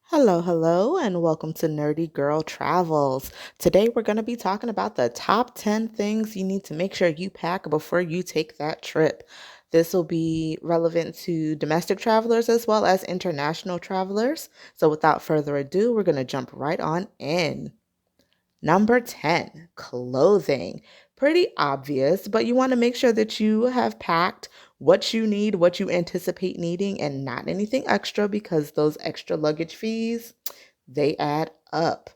Hello, hello, and welcome to Nerdy Girl Travels. Today we're going to be talking about the top 10 things you need to make sure you pack before you take that trip. This will be relevant to domestic travelers as well as international travelers. So without further ado, we're going to jump right on in. Number 10, clothing. Pretty obvious, but you want to make sure that you have packed what you need, what you anticipate needing, and not anything extra because those extra luggage fees, they add up.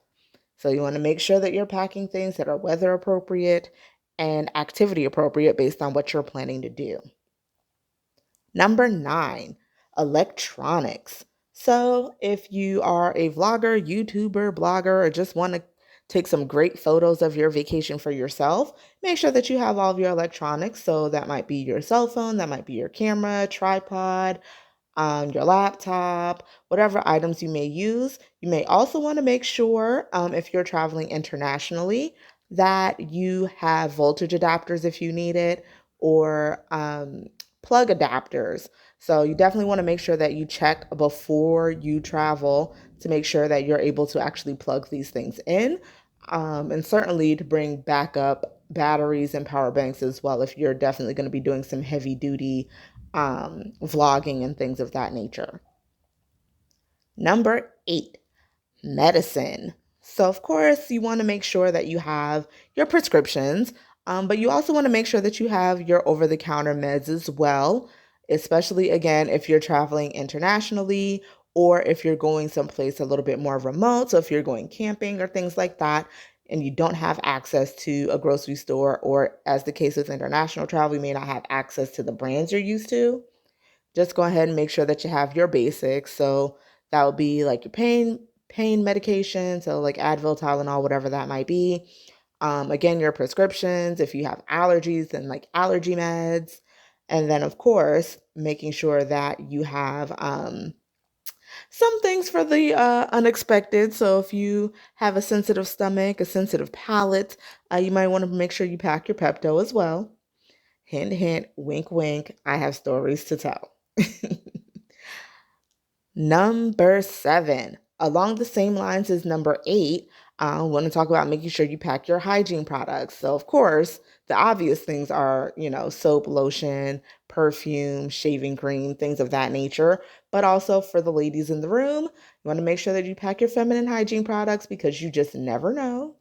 So you want to make sure that you're packing things that are weather appropriate and activity appropriate based on what you're planning to do. Number 9, electronics. So if you are a vlogger, YouTuber, blogger, or just want to take some great photos of your vacation for yourself, make sure that you have all of your electronics. So that might be your cell phone, that might be your camera, tripod, your laptop, whatever items you may use. You may also want to make sure, if you're traveling internationally, that you have voltage adapters if you need it, or plug adapters. So you definitely want to make sure that you check before you travel to make sure that you're able to actually plug these things in. And certainly to bring backup batteries and power banks as well if you're definitely going to be doing some heavy duty vlogging and things of that nature. Number 8, medicine. So, of course, you want to make sure that you have your prescriptions, but you also want to make sure that you have your over the counter meds as well, especially again if you're traveling internationally or if you're going someplace a little bit more remote. So, if you're going camping or things like that, and you don't have access to a grocery store, or as the case with international travel, you may not have access to the brands you're used to, just go ahead and make sure that you have your basics. So that would be like your pain medication, so like Advil, Tylenol, whatever that might be. Again, your prescriptions, if you have allergies, then like allergy meds. And then, of course, making sure that you have some things for the unexpected. So if you have a sensitive stomach, a sensitive palate, you might want to make sure you pack your Pepto as well. Hint, hint, wink, wink. I have stories to tell. Number 7, along the same lines as number 8, I want to talk about making sure you pack your hygiene products. So, of course, the obvious things are, soap, lotion, perfume, shaving cream, things of that nature. But also for the ladies in the room, you want to make sure that you pack your feminine hygiene products because you just never know.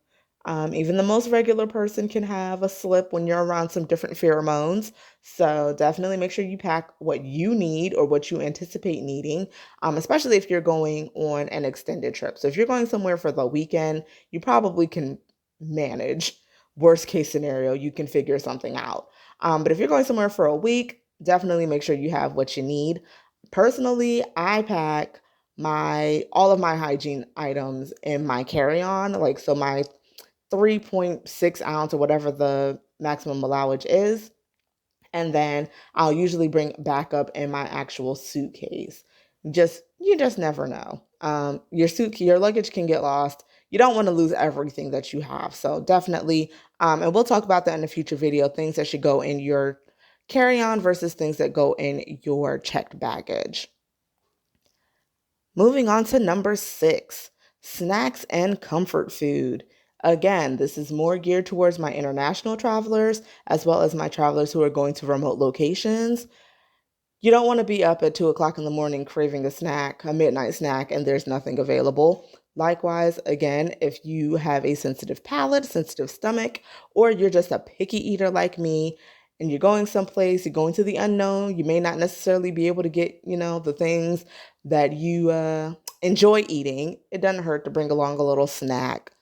Even the most regular person can have a slip when you're around some different pheromones. So definitely make sure you pack what you need or what you anticipate needing, especially if you're going on an extended trip. So if you're going somewhere for the weekend, you probably can manage. Worst case scenario, you can figure something out. But if you're going somewhere for a week, definitely make sure you have what you need. Personally, I pack my all of my hygiene items in my carry-on, like so my 3.6 ounce or whatever the maximum allowage is. And then I'll usually bring backup in my actual suitcase. You just never know. Your luggage can get lost. You don't want to lose everything that you have. So definitely, and we'll talk about that in a future video, things that should go in your carry-on versus things that go in your checked baggage. Moving on to number 6, snacks and comfort food. Again, this is more geared towards my international travelers as well as my travelers who are going to remote locations. You don't want to be up at 2 o'clock in the morning craving a snack, a midnight snack, and there's nothing available. Likewise, again, if you have a sensitive palate, sensitive stomach, or you're just a picky eater like me, and you're going someplace, you're going to the unknown, you may not necessarily be able to get, the things that you enjoy eating. It doesn't hurt to bring along a little snack.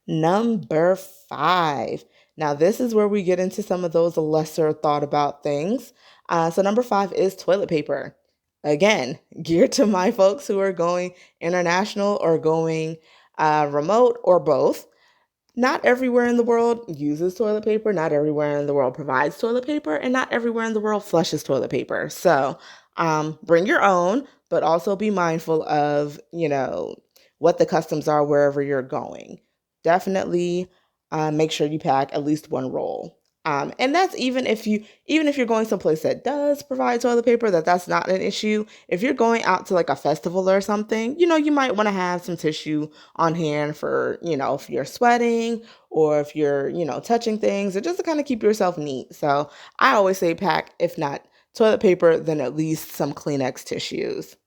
Number 5. Now, this is where we get into some of those lesser thought about things. So, number 5 is toilet paper. Again, geared to my folks who are going international or going remote or both. Not everywhere in the world uses toilet paper. Not everywhere in the world provides toilet paper. And not everywhere in the world flushes toilet paper. So, bring your own, but also be mindful of, what the customs are wherever you're going. Definitely make sure you pack at least one roll. And that's even if you're going someplace that does provide toilet paper, that's not an issue. If you're going out to like a festival or something, you might want to have some tissue on hand for, if you're sweating or if you're, touching things or just to kind of keep yourself neat. So I always say pack, if not toilet paper, then at least some Kleenex tissues.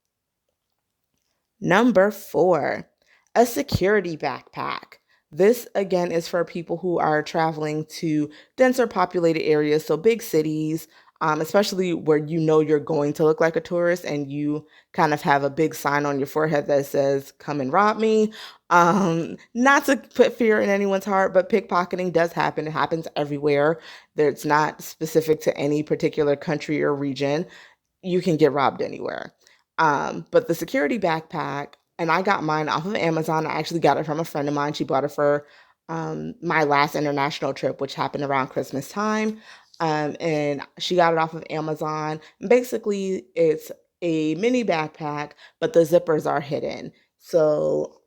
Number 4, a security backpack. This again is for people who are traveling to denser populated areas, so big cities, especially where you're going to look like a tourist and you kind of have a big sign on your forehead that says, "Come and rob me." Not to put fear in anyone's heart, but pickpocketing does happen. It happens everywhere. It's not specific to any particular country or region. You can get robbed anywhere. But the security backpack, and I got mine off of Amazon. I actually got it from a friend of mine. She bought it for my last international trip, which happened around Christmas time. And she got it off of Amazon. Basically, it's a mini backpack, but the zippers are hidden. So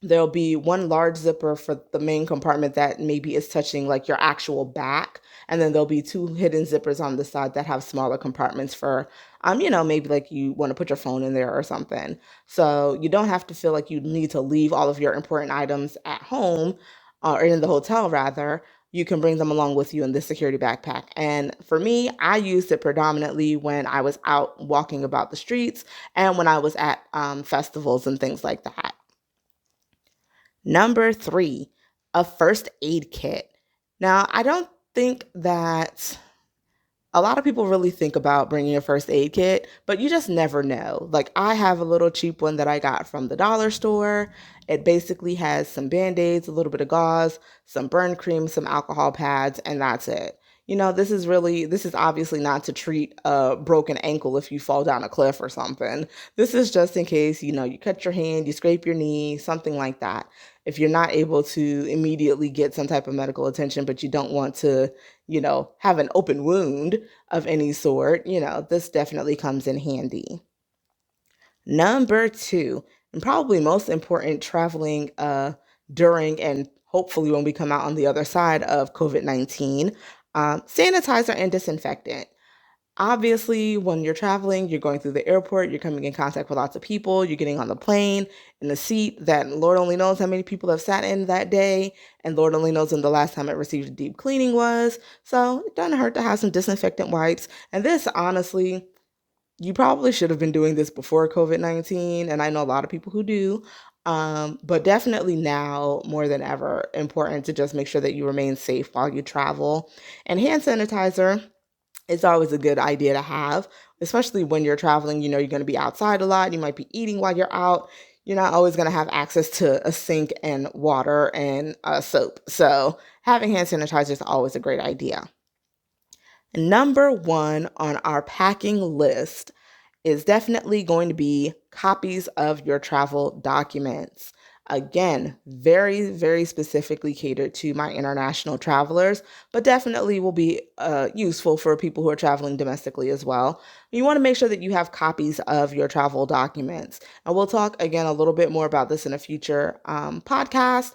there'll be one large zipper for the main compartment that maybe is touching like your actual back, and then there'll be two hidden zippers on the side that have smaller compartments for maybe like you want to put your phone in there or something. So you don't have to feel like you need to leave all of your important items at home, or in the hotel rather. You can bring them along with you in this security backpack. And for me, I used it predominantly when I was out walking about the streets and when I was at festivals and things like that. Number 3, a first aid kit. Now, I don't think that a lot of people really think about bringing a first aid kit, but you just never know. Like, I have a little cheap one that I got from the dollar store. It basically has some band-aids, a little bit of gauze, some burn cream, some alcohol pads, and that's it. This is obviously not to treat a broken ankle if you fall down a cliff or something. This is just in case, you cut your hand, you scrape your knee, something like that. If you're not able to immediately get some type of medical attention, but you don't want to, have an open wound of any sort, this definitely comes in handy. Number 2, and probably most important traveling during and hopefully when we come out on the other side of COVID-19, sanitizer and disinfectant. Obviously, when you're traveling, you're going through the airport, you're coming in contact with lots of people, you're getting on the plane in a seat that Lord only knows how many people have sat in that day, and Lord only knows when the last time it received a deep cleaning was. So it doesn't hurt to have some disinfectant wipes. And this, honestly, you probably should have been doing this before COVID-19, and I know a lot of people who do. But definitely now more than ever, important to just make sure that you remain safe while you travel. And hand sanitizer, it's always a good idea to have, especially when you're traveling. You're going to be outside a lot. You might be eating while you're out. You're not always going to have access to a sink and water and soap. So having hand sanitizer is always a great idea. Number 1 on our packing list is definitely going to be copies of your travel documents. Again, very, very specifically catered to my international travelers, but definitely will be useful for people who are traveling domestically as well. You want to make sure that you have copies of your travel documents. And we'll talk again a little bit more about this in a future podcast.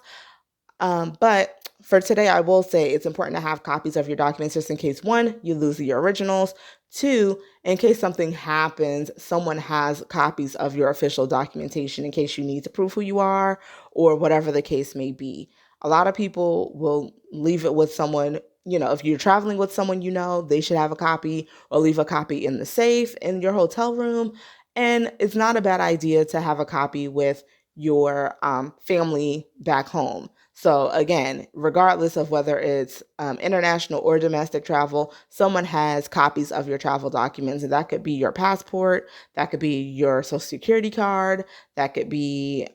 But for today, I will say it's important to have copies of your documents just in case, one, you lose your originals. Two, in case something happens, someone has copies of your official documentation in case you need to prove who you are or whatever the case may be. A lot of people will leave it with someone, if you're traveling with someone, they should have a copy or leave a copy in the safe in your hotel room. And it's not a bad idea to have a copy with your family back home. So again, regardless of whether it's international or domestic travel, someone has copies of your travel documents, and that could be your passport, that could be your social security card, that could be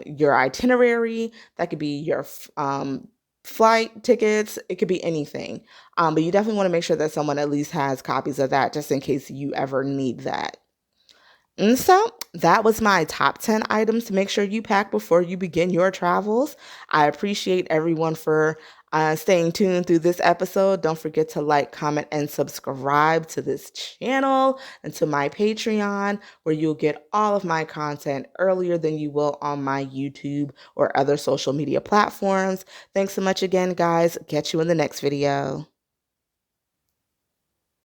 your itinerary, that could be your flight tickets. It could be anything. But you definitely want to make sure that someone at least has copies of that just in case you ever need that. And so that was my top 10 items to make sure you pack before you begin your travels. I appreciate everyone for staying tuned through this episode. Don't forget to like, comment, and subscribe to this channel and to my Patreon, where you'll get all of my content earlier than you will on my YouTube or other social media platforms. Thanks so much again, guys. Catch you in the next video.